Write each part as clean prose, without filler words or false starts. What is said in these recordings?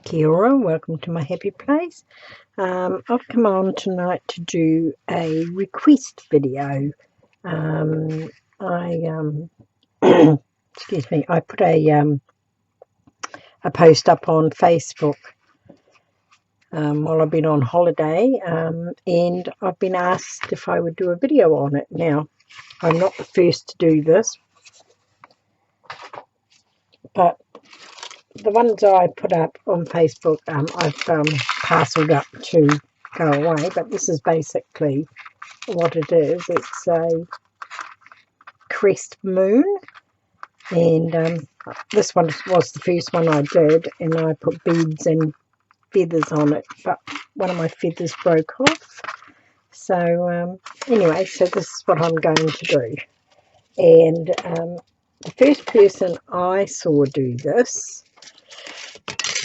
Kia ora, welcome to my happy place. I've come on tonight to do a request video. Excuse me, I put a post up on Facebook while I've been on holiday, and I've been asked if I would do a video on it. Now, I'm not the first to do this, but the ones I put up on Facebook, I've parcelled up to go away, but this is basically what it is. It's a Crest moon, and this one was the first one I did, and I put beads and feathers on it, but one of my feathers broke off. So anyway, so this is what I'm going to do. And the first person I saw do this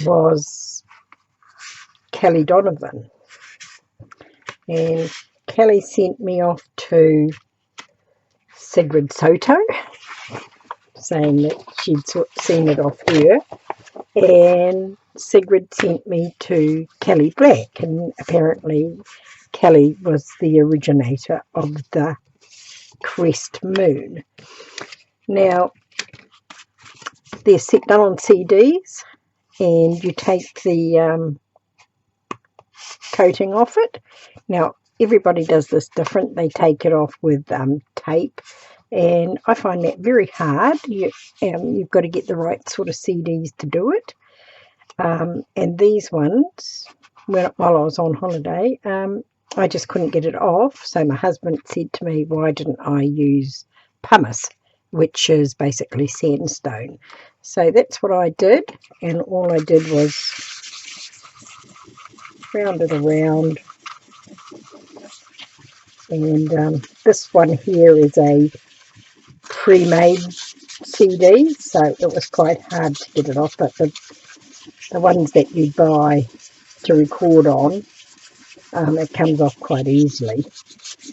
was Cali Donovan, and Cali sent me off to Sigrid Soto, saying that she'd seen it off her, and Sigrid sent me to Cali Black, and apparently Cali was the originator of the Crest moon. Now, they're done on CDs, and you take the coating off it. Now, everybody does this different. They take it off with tape, and I find that very hard. You've got to get the right sort of CDs to do it. And these ones, while I was on holiday, I just couldn't get it off. So my husband said to me, why didn't I use pumice, which is basically sandstone? So that's what I did, and all I did was round it around. And this one here is a pre-made CD, so it was quite hard to get it off, but the ones that you buy to record on, it comes off quite easily.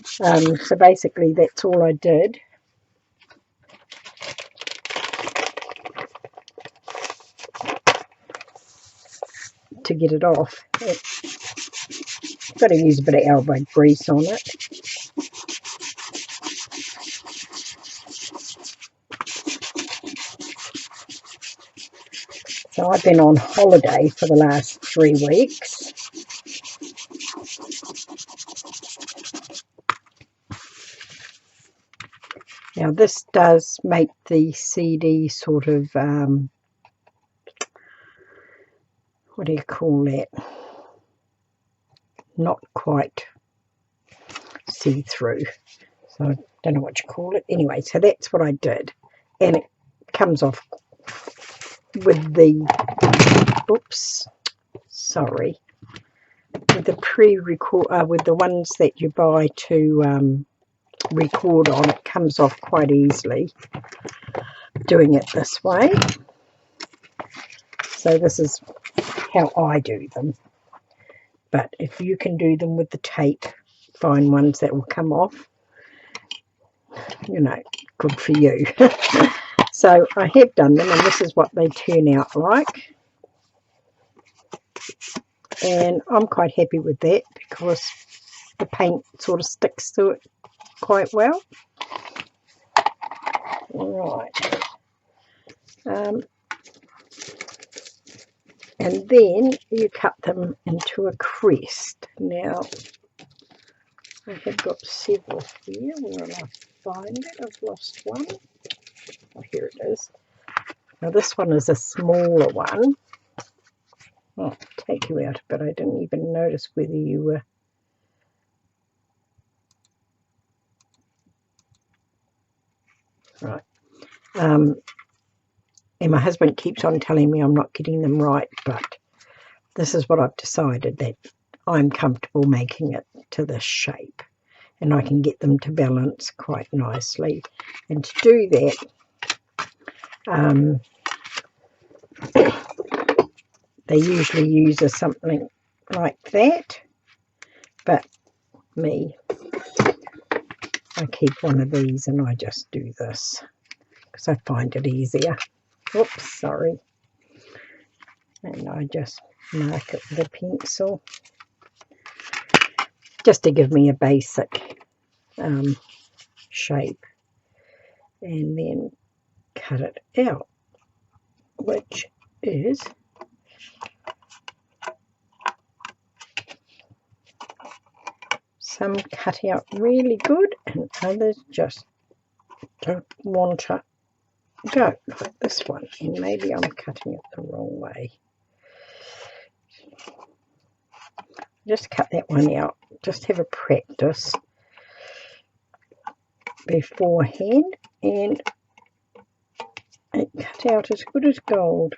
So basically that's all I did. To get it off, got to use a bit of elbow grease on it. So I've been on holiday for the last 3 weeks. Now this does make the CD sort of, what do you call that? Not quite see-through. So I don't know what you call it. Anyway, so that's what I did. And it comes off with the, oops, sorry, with the pre-record, with the ones that you buy to record on, it comes off quite easily doing it this way. So this is how I do them, but if you can do them with the tape, find ones that will come off, you know, good for you. So I have done them, and this is what they turn out like, and I'm quite happy with that because the paint sort of sticks to it quite well. Right. And then you cut them into a crest. Now, I have got several here. Where will I find it? I've lost one. Oh, here it is. Now, this one is a smaller one. I'll take you out a bit. I didn't even notice whether you were... Right. And my husband keeps on telling me I'm not getting them right, but this is what I've decided, that I'm comfortable making it to this shape, and I can get them to balance quite nicely. And to do that, they usually use something like that, but me, I keep one of these and I just do this because I find it easier. Oops, sorry. And I just mark it with a pencil, just to give me a basic shape, and then cut it out, which is some cut out really good and others just don't want to go, like this one, and maybe I'm cutting it the wrong way. Just cut that one out, just have a practice beforehand, and it cut out as good as gold.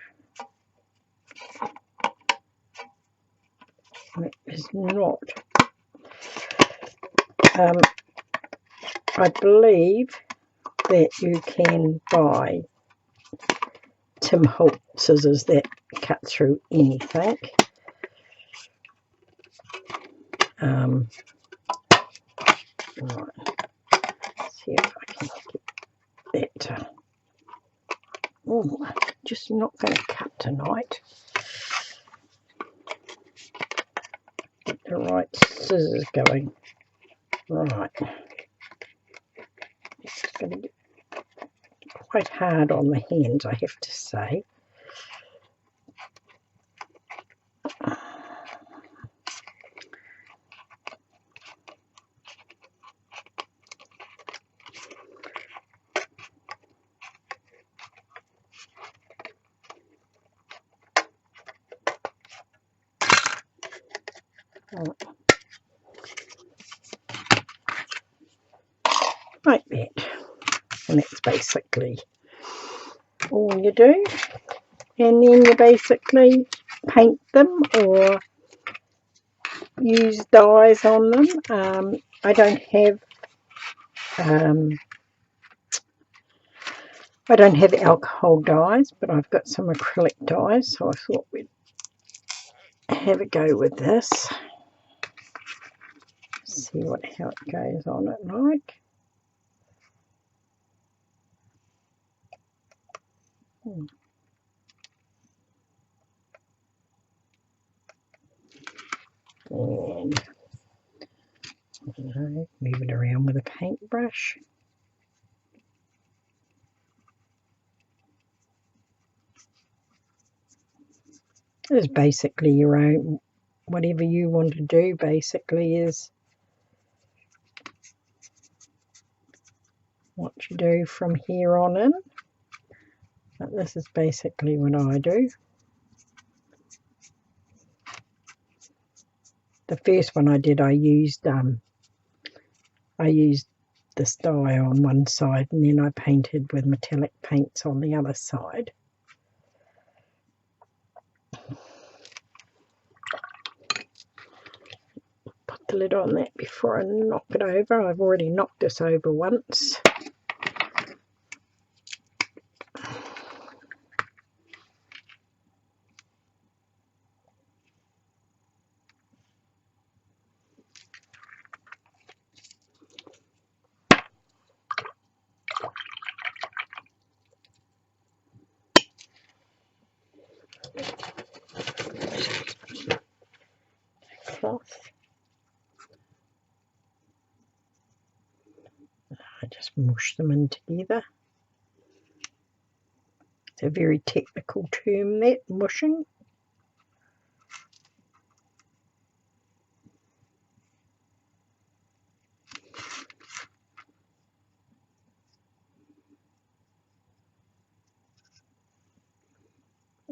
It is not. I believe that you can buy Tim Holt scissors that cut through anything. Right. Let's see if I can get that. Oh, just not going to cut tonight. Get the right scissors going. Right. It's going to get quite hard on the hands, I have to say. Like that, and that's basically all you do, and then you basically paint them or use dyes on them. I don't have alcohol dyes, but I've got some acrylic dyes, so I thought we'd have a go with this. See how it goes on it like. And move it around with a paintbrush. It's basically your own, whatever you want to do basically is what you do from here on in. But this is basically what I do. The first one I did, I used this dye on one side, and then I painted with metallic paints on the other side. Put the lid on that before I knock it over. I've already knocked this over once. Cloth. I just mush them in together. It's a very technical term, that, mushing.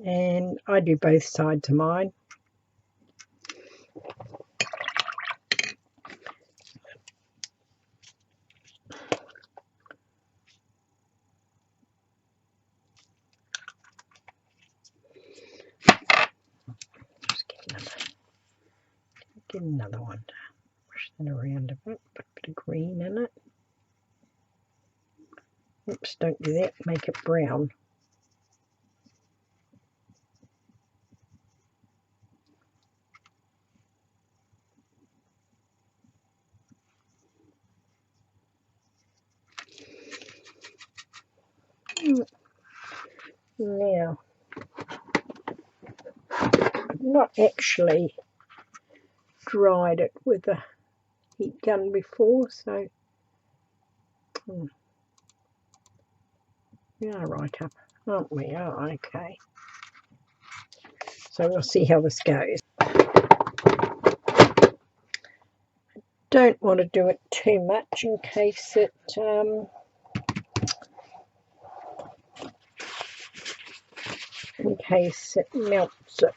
And I do both sides of mine. Get another one. Push that around a bit, put a bit of green in it. Oops, don't do that, make it brown. Now, not actually dried it with a heat gun before, so we are right up, aren't we? Oh, okay. So we'll see how this goes. Don't want to do it too much in case it melts it.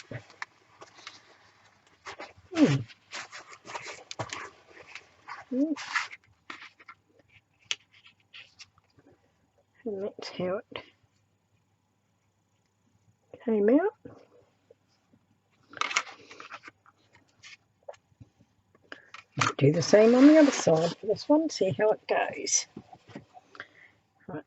And that's how it came out. Do the same on the other side for this one, see how it goes. Right.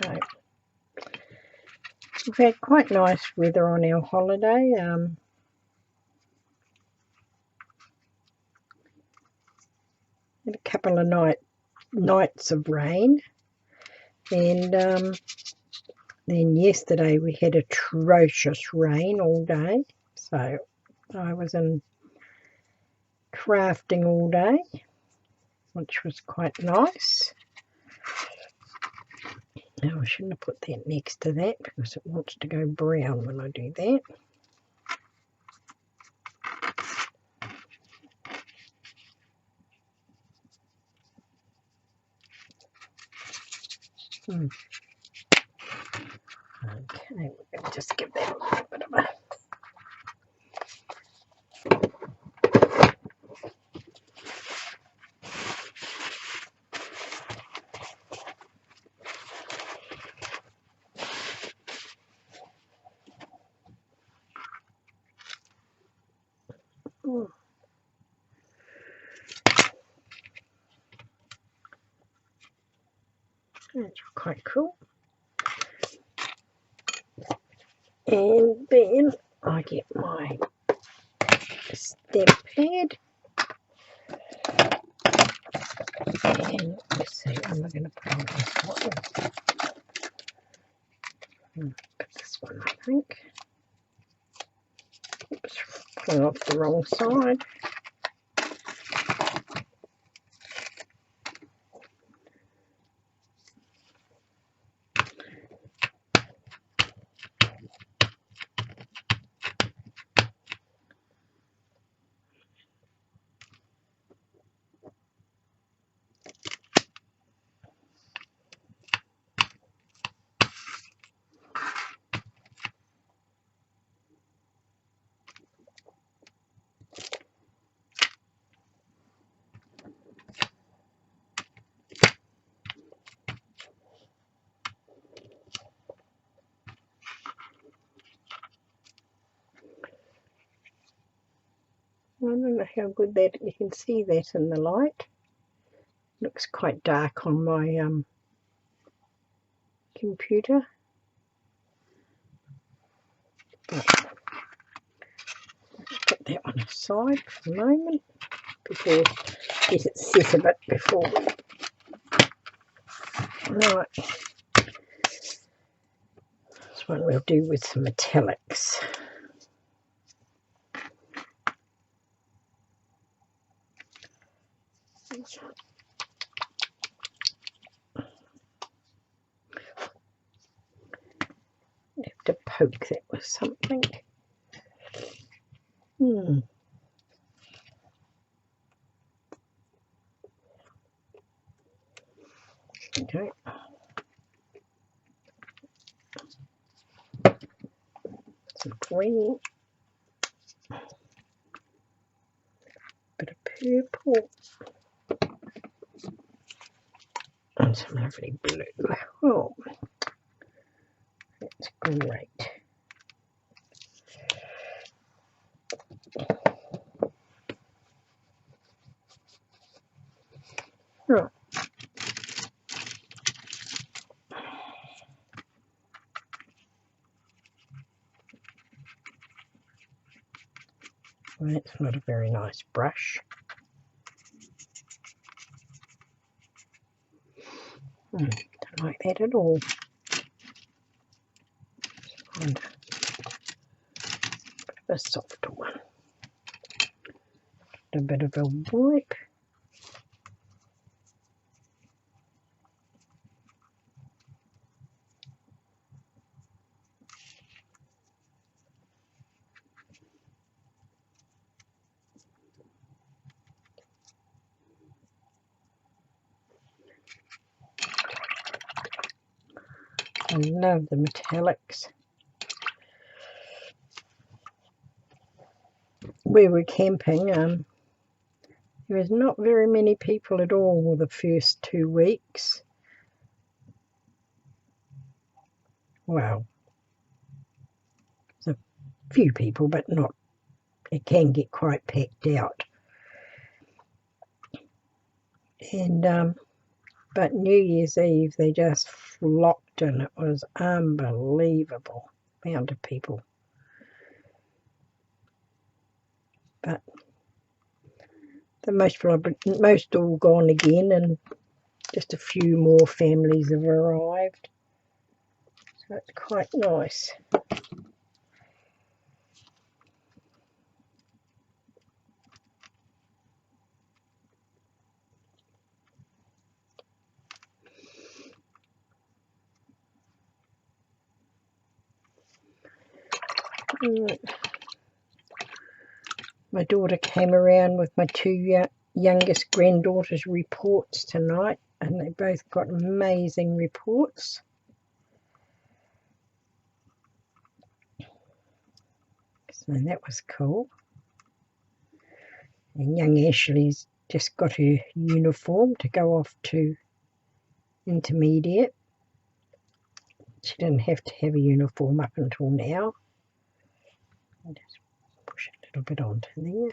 Right. So we've had quite nice weather on our holiday. Had a couple of nights of rain, and then yesterday we had atrocious rain all day. So I was in crafting all day, which was quite nice. Now I shouldn't have put that next to that because it wants to go brown when I do that. Okay, we're going to just give that a little bit of a... That's quite cool. And then I get my stamp pad. And let's see, what am I going to put on this one? Put this one, I think. Oops, pulling off the wrong side. I don't know how good that you can see that in the light. Looks quite dark on my computer. But let's put that one aside for the moment before get it set a bit before we... Right. This one we'll do with some metallics. Have to poke that with something. Okay. Some green. Bit of purple. And some lovely blue. Oh, that's great. That's not a very nice brush. Don't like that at all. And a softer one. A bit of a wipe. I love the metallics. We were camping. There was not very many people at all the first 2 weeks. Well, there's a few people, but not. It can get quite packed out. And but New Year's Eve they just flocked in. It was unbelievable amount of people. But the most all gone again, and just a few more families have arrived. So it's quite nice. My daughter came around with my 2 youngest granddaughters' reports tonight, and they both got amazing reports. So that was cool. And young Ashley's just got her uniform to go off to intermediate. She didn't have to have a uniform up until now. I'll just push a little bit onto there.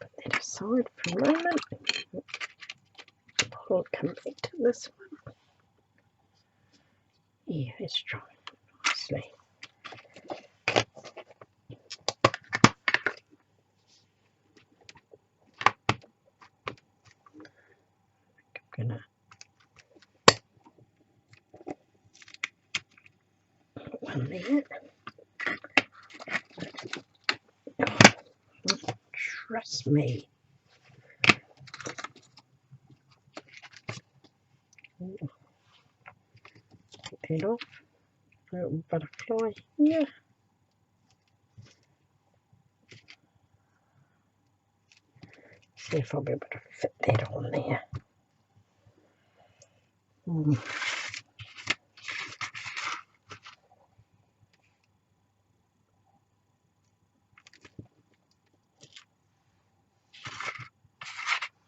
Put that aside for a moment. I'll come back to this one. Yeah, it's drying nicely. I'm gonna put one there. Trust me. Take that off. A little butterfly here. See if I'll be able to fit that on there.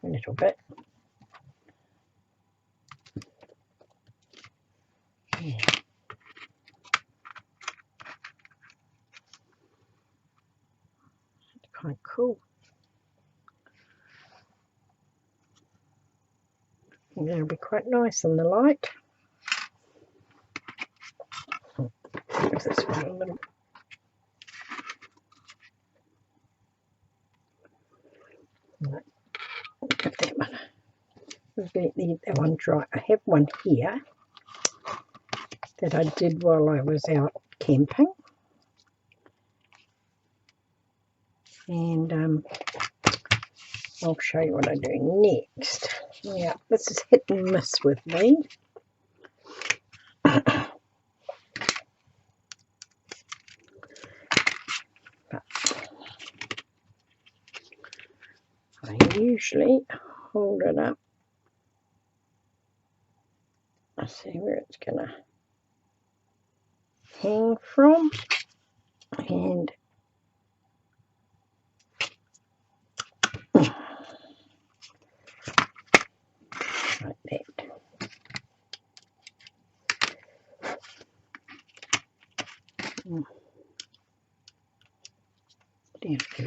A little bit. Yeah. It's quite cool. And that'll be quite nice in the light. Give this one a little. Right. Give that one. Leave that one dry. I have one here that I did while I was out camping. And I'll show you what I do next. Yeah, this is hit and miss with me. But I usually hold it up. I see where it's gonna hang from, and like that. down here.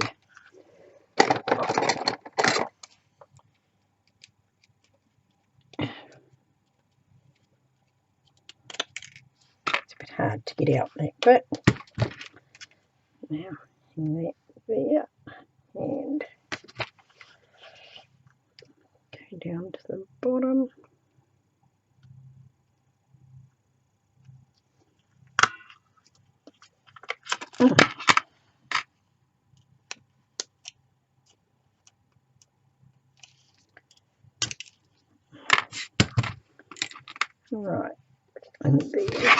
It's a bit hard to get out that bit. Now, hang that there and go down to the bottom. Right, and there,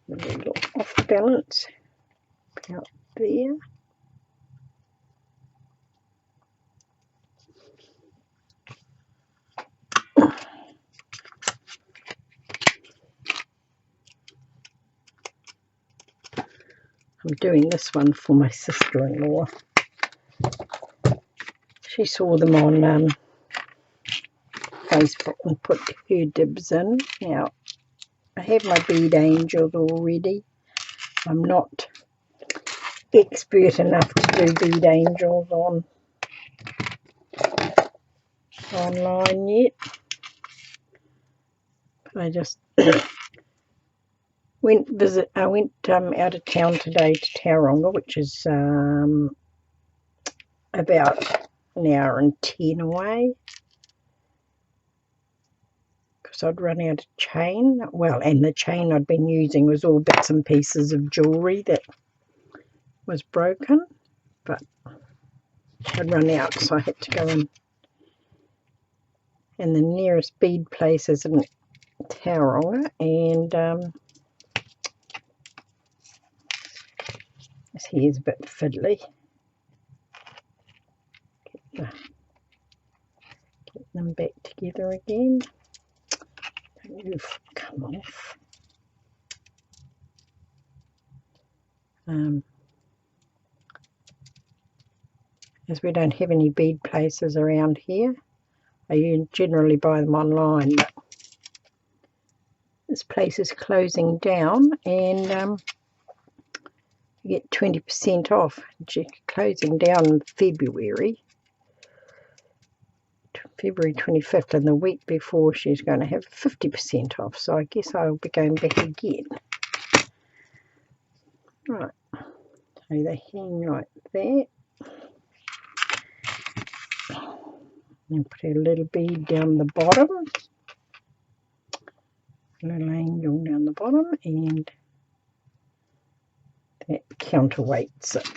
a little off balance out there. I'm doing this one for my sister-in-law. She saw them on Facebook and put her dibs in. Now, I have my Bead Angels already. I'm not expert enough to do Bead Angels online yet. I just went out of town today to Tauranga, which is about an hour and 10 away, because I'd run out of chain. Well, and the chain I'd been using was all bits and pieces of jewellery that was broken, but I'd run out, so I had to go in. And the nearest bead place is in Tauranga, and this here is a bit fiddly. Get them back together again. Don't come off. As we don't have any bead places around here, I generally buy them online, but this place is closing down, and you get 20% off. She's closing down in February 25th, and the week before she's going to have 50% off, so I guess I'll be going back again. Right, so they hang like that. And put a little bead down the bottom, a little angel down the bottom, and that counterweights it.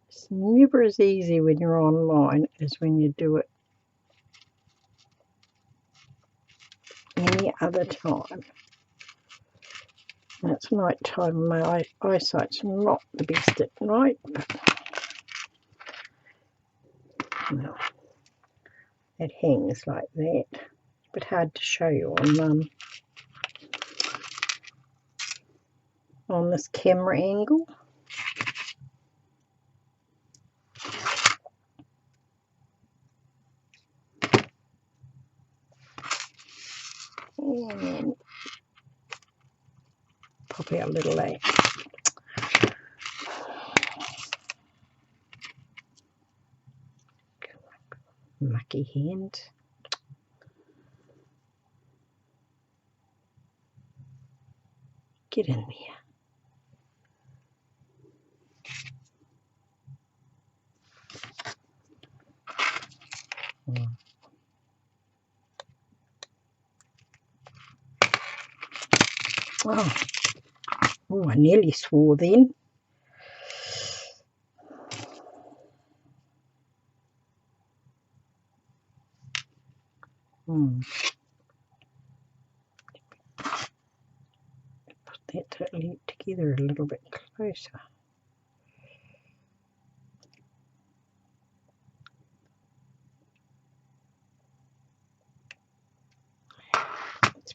It's never as easy when you're online as when you do it any other time. And it's night time, my eyesight's not the best at night, but no, it hangs like that. It's a bit hard to show you on this camera angle. And pop out a little light. Mucky hand. Get in there. Oh, I nearly swore then. Put that together a little bit closer.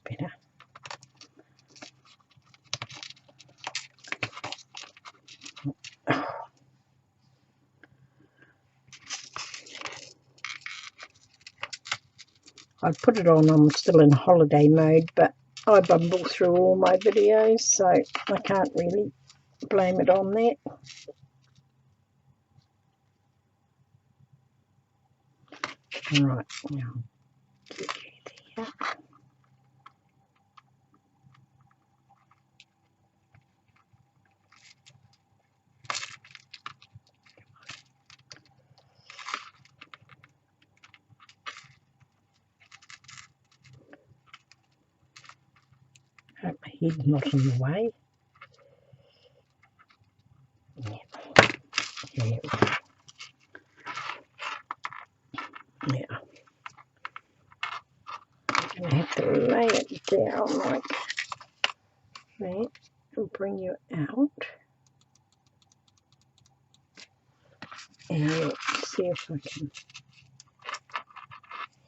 better. I put it on, I'm still in holiday mode, but I bumble through all my videos, so I can't really blame it on that. Right, now get you there. Hope my head's not in the way. Yeah. There we go. Now, I'm going to have to lay it down like that and bring you out. And see if I can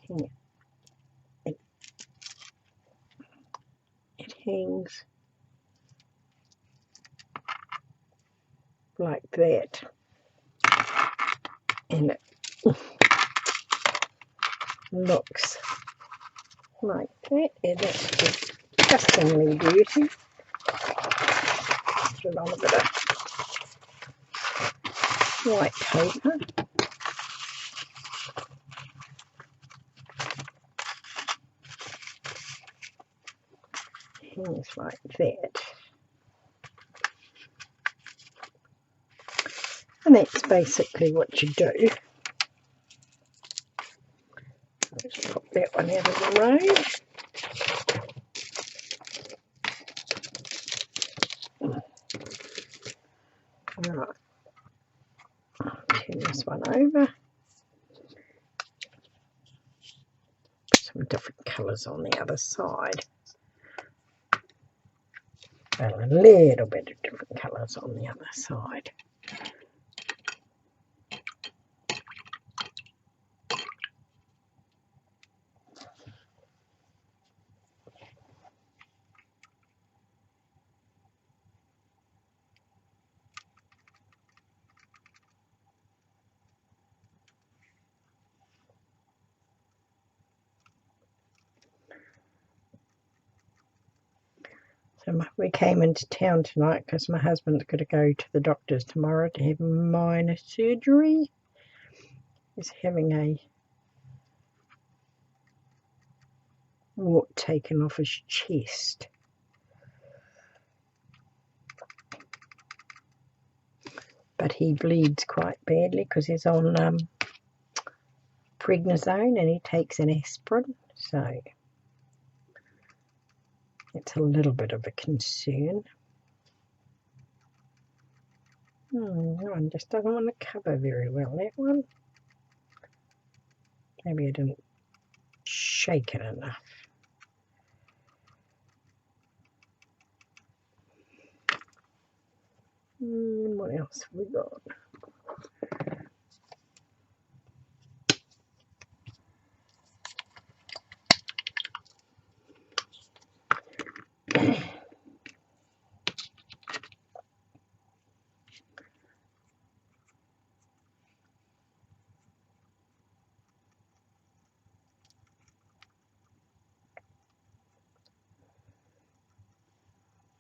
hang it. It hangs like that. And it looks like that, and that's disgustingly dirty. Put it on a bit of white paper. Hangs like that. And that's basically what you do. Let's pop that one out of the road. Right. Turn this one over. Put some different colours on the other side. And a little bit of different colours on the other side. So we came into town tonight because my husband's got to go to the doctor's tomorrow to have minor surgery. He's having a wart taken off his chest. But he bleeds quite badly because he's on prednisone and he takes an aspirin. So it's a little bit of a concern. That one just doesn't want to cover very well, that one. Maybe I didn't shake it enough. What else have we got?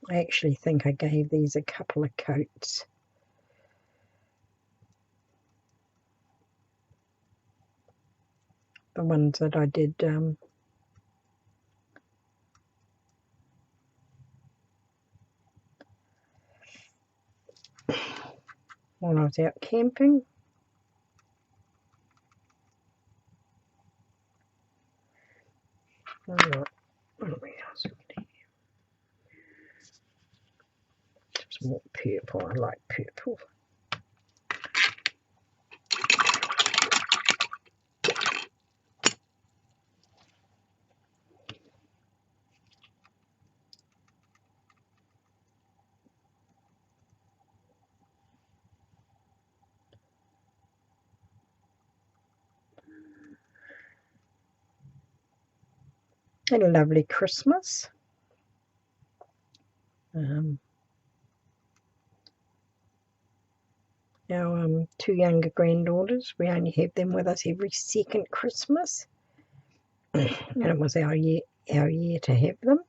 I actually think I gave these a couple of coats. The ones that I did when I was out camping. Alright, what else we got here? Some more purple, I like purple. Had a lovely Christmas. Our two younger granddaughters, we only have them with us every second Christmas, and it was our year to have them.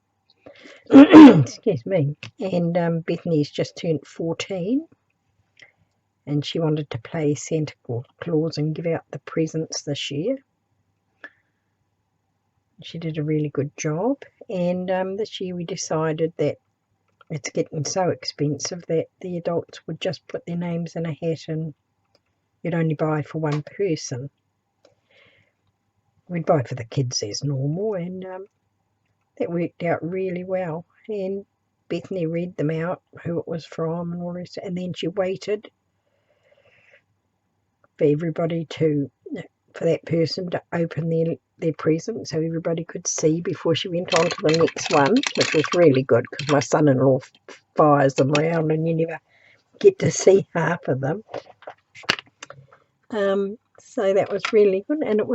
Excuse me. And Bethany's just turned 14, and she wanted to play Santa Claus and give out the presents this year. She did a really good job, and this year we decided that it's getting so expensive that the adults would just put their names in a hat and you'd only buy for one person. We'd buy for the kids as normal, and that worked out really well. And Bethany read them out, who it was from and all this, and then she waited for everybody for that person to open their present so everybody could see before she went on to the next one, which was really good because my son-in-law fires them around and you never get to see half of them. So that was really good, and it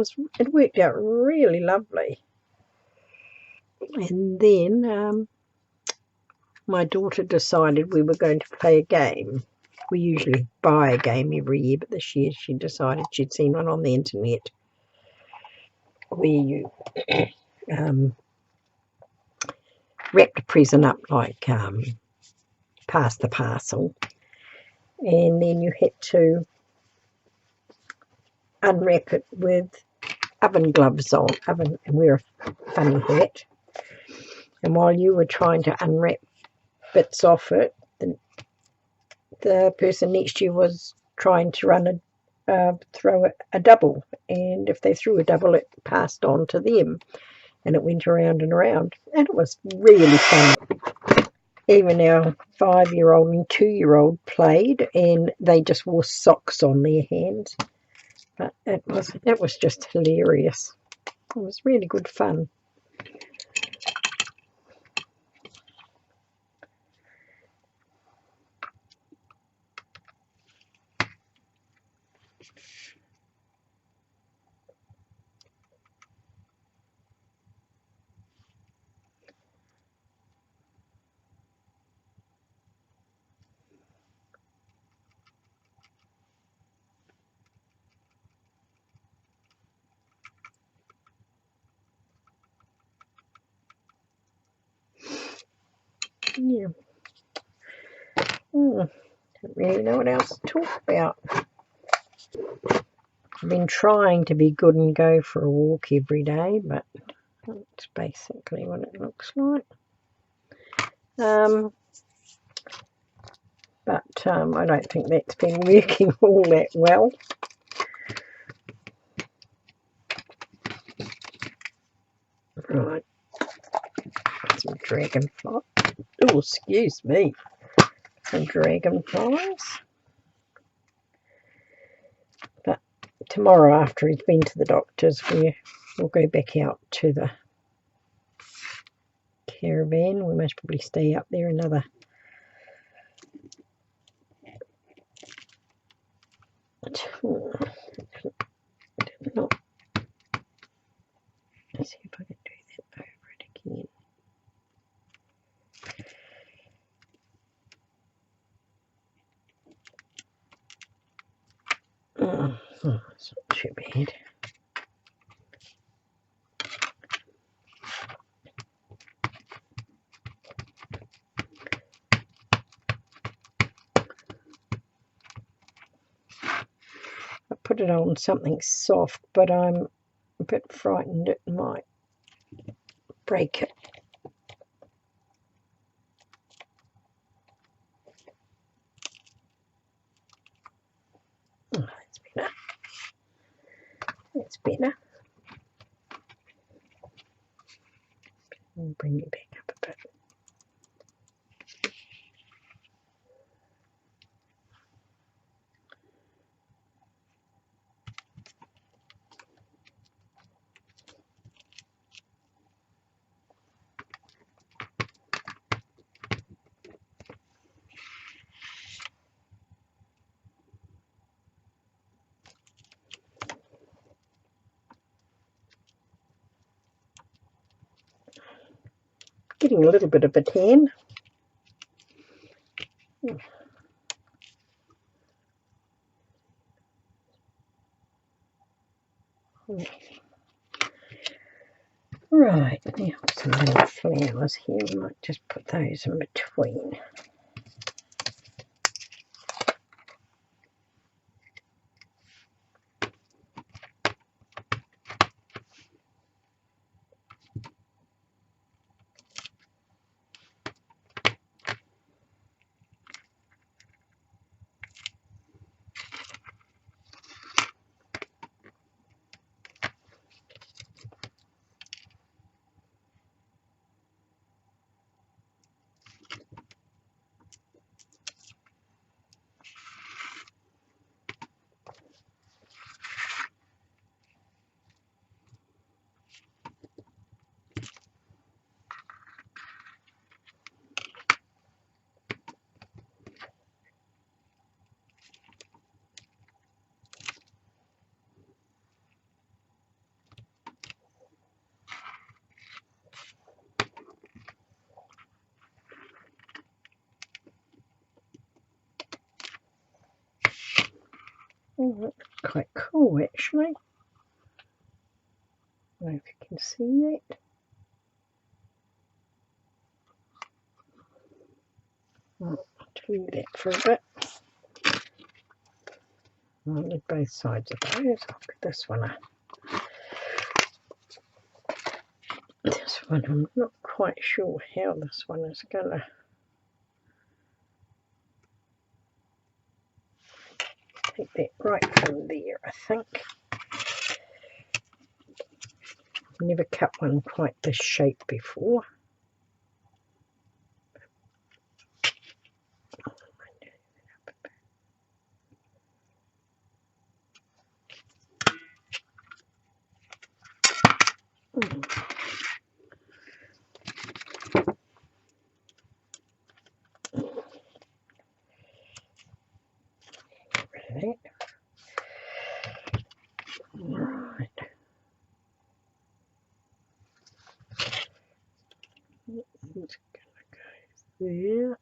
worked out really lovely. And then my daughter decided we were going to play a game. We usually buy a game every year, but this year she decided she'd seen one on the internet where you wrapped a present up like pass the parcel, and then you had to unwrap it with oven gloves on, and wear a funny hat. And while you were trying to unwrap bits off it, the person next to you was trying to throw a double, and if they threw a double, it passed on to them, and it went around and around, and it was really fun. Even our 5-year-old and 2-year-old played, and they just wore socks on their hands. But it was just hilarious. It was really good fun. Yeah. Don't really know what else to talk about. I've been trying to be good and go for a walk every day, but that's basically what it looks like. But I don't think that's been working all that well. Right, some dragonfly. Oh, excuse me. Some dragonflies. But tomorrow, after he's been to the doctor's, we'll go back out to the caravan. We must probably stay up there another. Not. Let's see if I can do that over it again. It's not too bad. I put it on something soft, but I'm a bit frightened it might break it. Oh, that's better. That's better. I'll bring it back up a bit. getting a little bit of a tan. Right, now some little flowers here. We might just put those in between. Oh, that's quite cool actually. I don't know if you can see that. I'll do that for a bit. I'll need both sides of those. I'll put this one up. This one, I'm not quite sure how this one is going to take that right from there, I think. I've never cut one quite this shape before. Right. Right. It's gonna go there.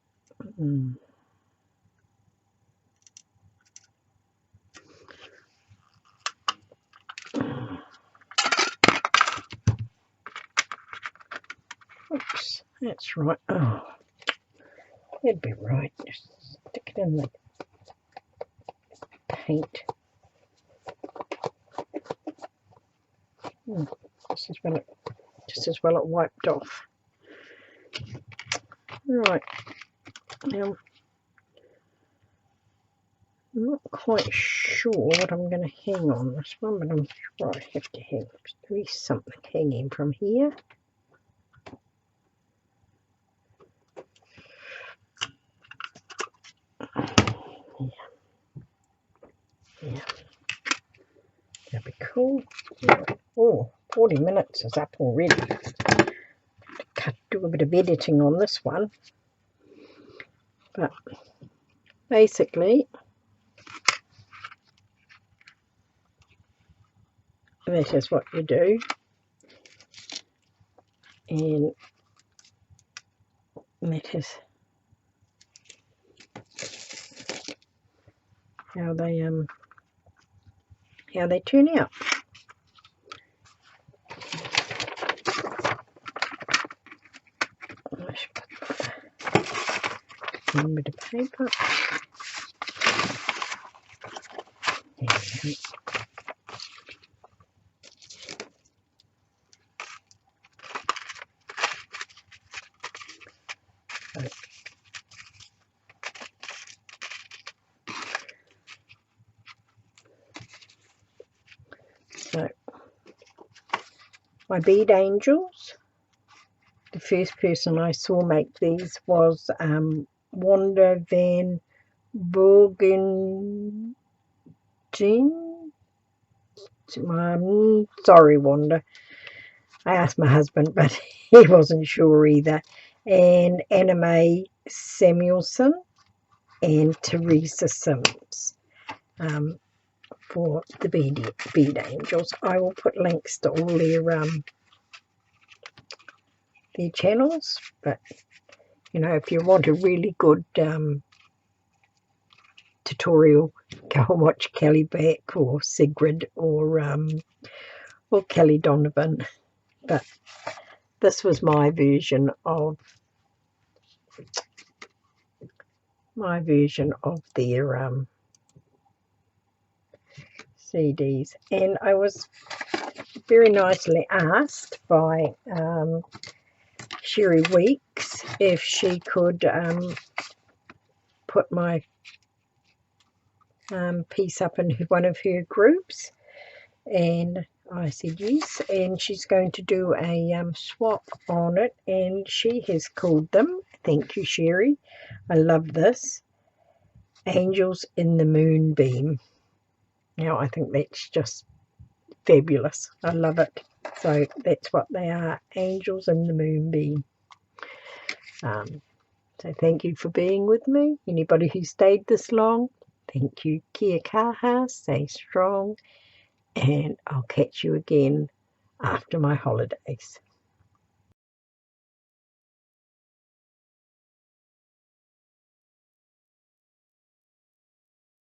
Oops, that's right. Oh, that'd be right. Just stick it in the paint. Just as well it wiped off. Right. Now, I'm not quite sure what I'm going to hang on this one, but I'm sure I have to hang. There is something hanging from here. Yeah. That'd be cool. Oh, 40 minutes is up already. Do a bit of editing on this one. But basically, that is what you do. And that is how they turn out. Let's put a bit of paper. So, my Bead Angels, the first person I saw make these was Wanda Van Borgerijen. Sorry, Wanda. I asked my husband, but he wasn't sure either. And May Samuelsen and Theresa Sim for the Bead Angels. I will put links to all their their channels, but you know, if you want a really good tutorial, go and watch Cali Black or Sigrid or Kelly Donovan. But this was my version of their CDs, and I was very nicely asked by Sheri Weeks if she could put my piece up in one of her groups, and I said yes, and she's going to do a swap on it, and she has called them, thank you Sheri, I love this, Angels in the Moonbeam. Now I think that's just fabulous. I love it. So that's what they are, Angels in the Moonbeam. So thank you for being with me. Anybody who stayed this long, thank you. Kia kaha, stay strong, and I'll catch you again after my holidays.